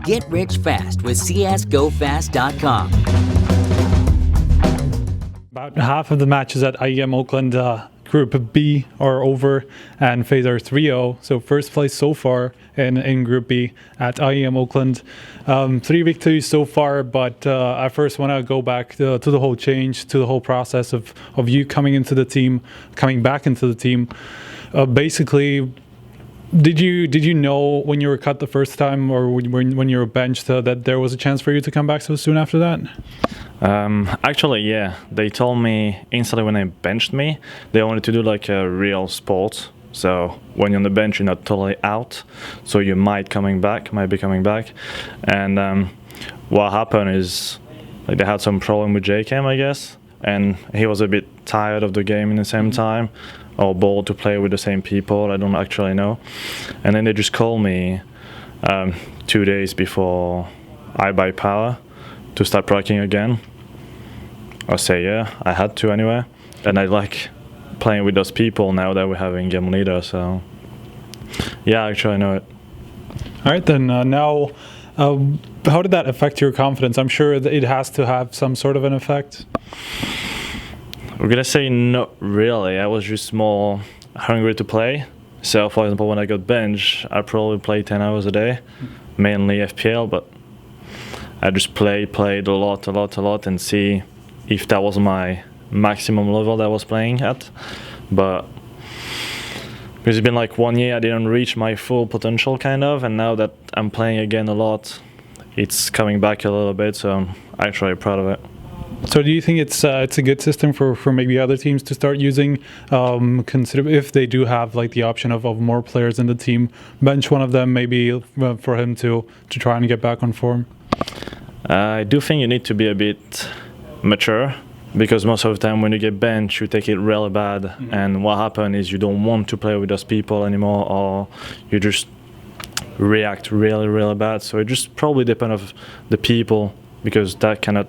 Get rich fast with csgofast.com. About half of the matches at IEM Oakland Group B are over, and phase are 3-0. So first place so far in Group B at IEM Oakland. 3 victories so far, but I first want to go back to the whole change, to the whole process of you coming back into the team. Basically, did you know when you were cut the first time, or when you were benched, that there was a chance for you to come back so soon after that? Actually, yeah. They told me instantly when they benched me, they wanted to do like a real sport. So when you're on the bench, you're not totally out. So you might be coming back. And what happened is, like, they had some problem with JCam, I guess, and he was a bit tired of the game in the same time, or bored to play with the same people. I don't actually know. And then they just called me 2 days before I buy power to start practicing again. I say yeah, I had to anyway, and I like playing with those people now that we're having game leader. So yeah, actually I know it. All right, then now, how did that affect your confidence? I'm sure that it has to have some sort of an effect. We're gonna say not really. I was just more hungry to play. So for example, when I got benched, I probably played 10 hours a day, mainly FPL, but I just played a lot and see if that was my maximum level that I was playing at. But because it's been like 1 year, I didn't reach my full potential kind of, and now that I'm playing again a lot, it's coming back a little bit, so I'm actually proud of it. So do you think it's a good system for maybe other teams to start using? Consider if they do have like the option of more players in the team, bench one of them maybe for him to try and get back on form? I do think you need to be a bit mature, because most of the time when you get benched, you take it really bad, and what happens is you don't want to play with those people anymore, or you just react really bad. So it just probably depends on the people, because that cannot,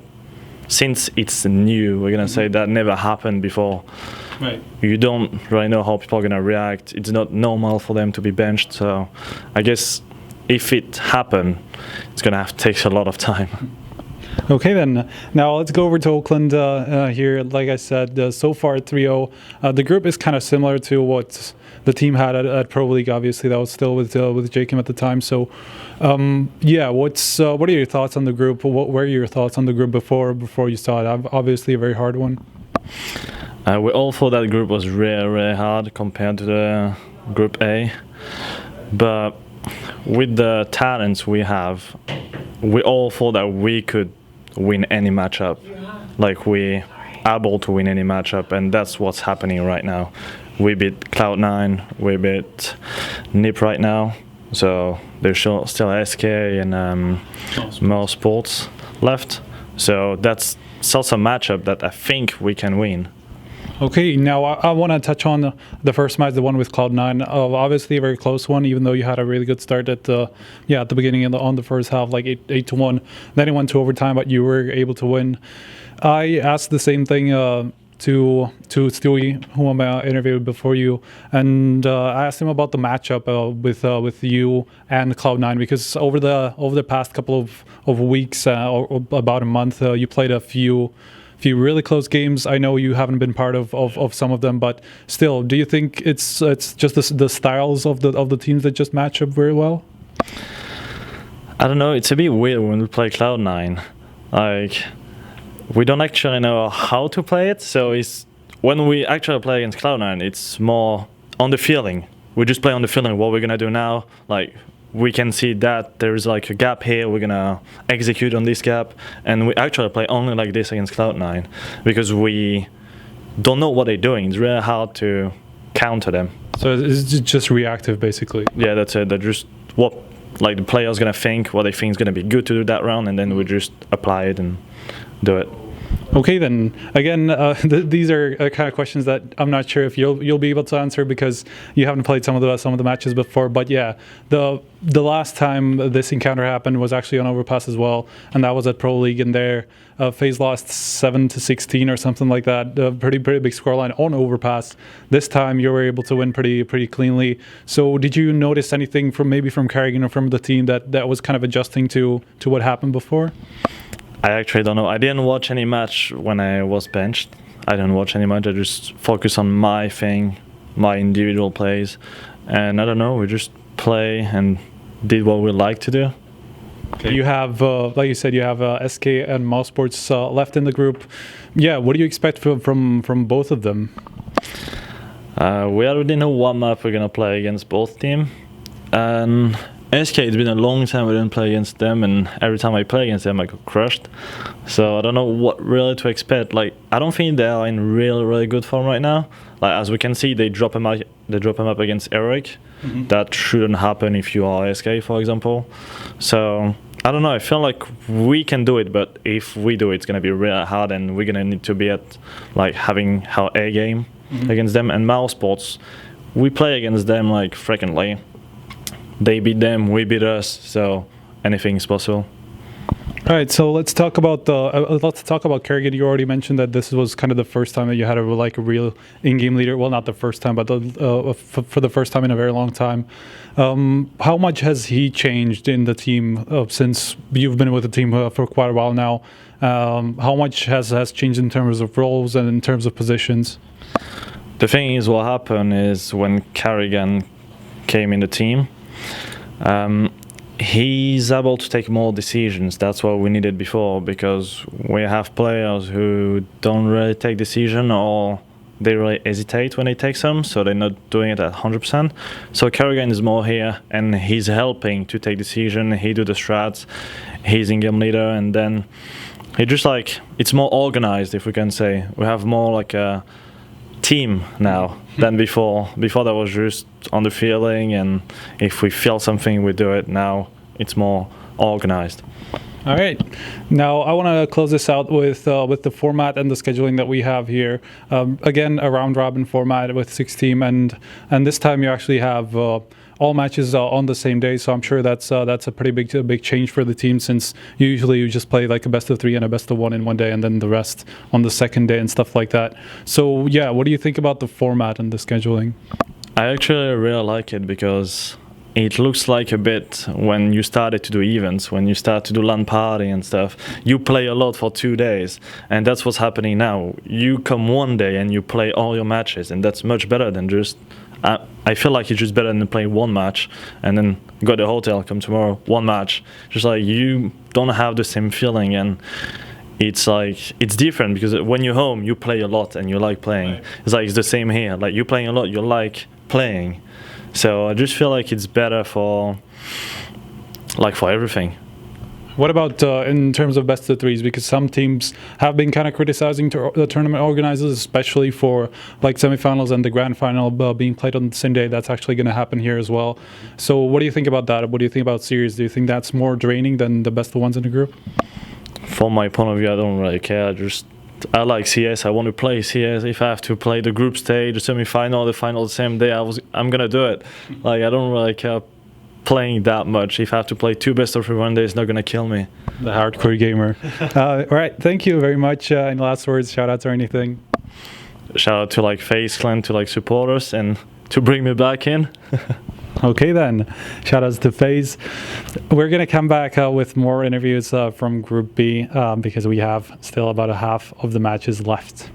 since it's new, we're gonna say that never happened before. Right. You don't really know how people are gonna react. It's not normal for them to be benched. So I guess if it happened, it's gonna have to take a lot of time. Okay, then. Now let's go over to Oakland here. Like I said, so far 3-0. The group is kind of similar to what the team had at Pro League. Obviously, that was still with Jacob at the time. So, yeah, what are your thoughts on the group? What were your thoughts on the group before you saw it? Obviously, a very hard one. We all thought that group was really hard compared to the Group A, but with the talents we have, we all thought that we could win any matchup. Like, we able to win any matchup, and that's what's happening right now. We beat Cloud9, we beat NIP right now, so there's still SK and more sports left. So that's also a matchup that I think we can win. Okay, now I want to touch on the first match, the one with Cloud9. Obviously, a very close one, even though you had a really good start at the beginning on the first half, like 8-1. Then it went to overtime, but you were able to win. I asked the same thing to Stewie, whom I interviewed before you, and I asked him about the matchup with you and Cloud9, because over the past couple of weeks, or about a month, you played a few really close games. I know you haven't been part of some of them, but still, do you think it's just the styles of the teams that just match up very well? I don't know. It's a bit weird when we play Cloud9. Like, we don't actually know how to play it. So when we actually play against Cloud9, it's more on the feeling. We just play on the feeling what we're gonna do now. Like, we can see that there is like a gap here, we're gonna execute on this gap, and we actually play only like this against Cloud9 because we don't know what they're doing. It's really hard to counter them. So it's just reactive, basically. Yeah, that's it. They're just what like the player's gonna think, what they think is gonna be good to do that round, and then we just apply it and do it. Okay, then again, these are kind of questions that I'm not sure if you'll be able to answer because you haven't played some of the matches before. But yeah, the last time this encounter happened was actually on Overpass as well, and that was at Pro League. And there, FaZe lost 7-16 or something like that. Pretty big scoreline on Overpass. This time you were able to win pretty cleanly. So did you notice anything from Kerrigan or from the team that was kind of adjusting to what happened before? I actually don't know. I didn't watch any match when I was benched. I didn't watch any match. I just focus on my thing, my individual plays. And I don't know, we just play and did what we like to do. Okay. You have, like you said, you have SK and Mousesports left in the group. Yeah, what do you expect from both of them? We already know what map we're going to play against both teams. And SK, it's been a long time I didn't play against them, and every time I play against them I got crushed. So I don't know what really to expect. Like, I don't think they are in really good form right now. Like, as we can see, they drop him up against Eric. Mm-hmm. That shouldn't happen if you are SK, for example. So I don't know, I feel like we can do it, but if we do it, it's gonna be really hard, and we're gonna need to be at like having our A game against them. And Mousesports, we play against them like frequently. They beat them, we beat us, so anything is possible. All right, so let's talk about Kerrigan. You already mentioned that this was kind of the first time that you had a real in-game leader. Well, not the first time, but for the first time in a very long time. How much has he changed in the team since you've been with the team for quite a while now? How much has changed in terms of roles and in terms of positions? The thing is, what happened is when Kerrigan came in the team, he's able to take more decisions. That's what we needed before, because we have players who don't really take decision, or they really hesitate when they take some, so they're not doing it at 100%. So Kerrigan is more here, and he's helping to take decision. He do the strats, he's in-game leader, and then he just like, it's more organized, if we can say. We have more like a team now than before. Before that was just on the feeling, and if we feel something, we do it. Now it's more organized. All right. Now I want to close this out with the format and the scheduling that we have here. Again, a round robin format with 6 teams, and this time you actually have all matches on the same day. So I'm sure that's a pretty big change for the team, since usually you just play like a best of 3 and a best of 1 in one day, and then the rest on the second day and stuff like that. So yeah, what do you think about the format and the scheduling? I actually really like it, because it looks like a bit when you started to do events, when you start to do LAN party and stuff, you play a lot for 2 days, and that's what's happening now. You come one day and you play all your matches, and that's much better than just, I feel like it's just better than playing one match and then go to the hotel, come tomorrow, one match. Just like, you don't have the same feeling, and it's like, it's different, because when you're home you play a lot and you like playing. Right. It's like, it's the same here, like you're playing a lot, you like playing. So I just feel like it's better for everything. What about in terms of best of 3s? Because some teams have been kind of criticizing the tournament organizers, especially for like semifinals and the grand final being played on the same day. That's actually going to happen here as well. So what do you think about that? What do you think about series? Do you think that's more draining than the best of 1s in the group? From my point of view, I don't really care. I like CS. I want to play CS. If I have to play the group stage, the semi-final, the final the same day, I'm gonna do it. Like, I don't really care playing that much. If I have to play 2 best of 3 one day, it's not gonna kill me. The hardcore gamer. All right, thank you very much. Any last words, shout outs or anything? Shout out to like FaZe Clan, to like support us and to bring me back in. Okay then, shout outs to FaZe. We're going to come back with more interviews from Group B because we have still about a half of the matches left.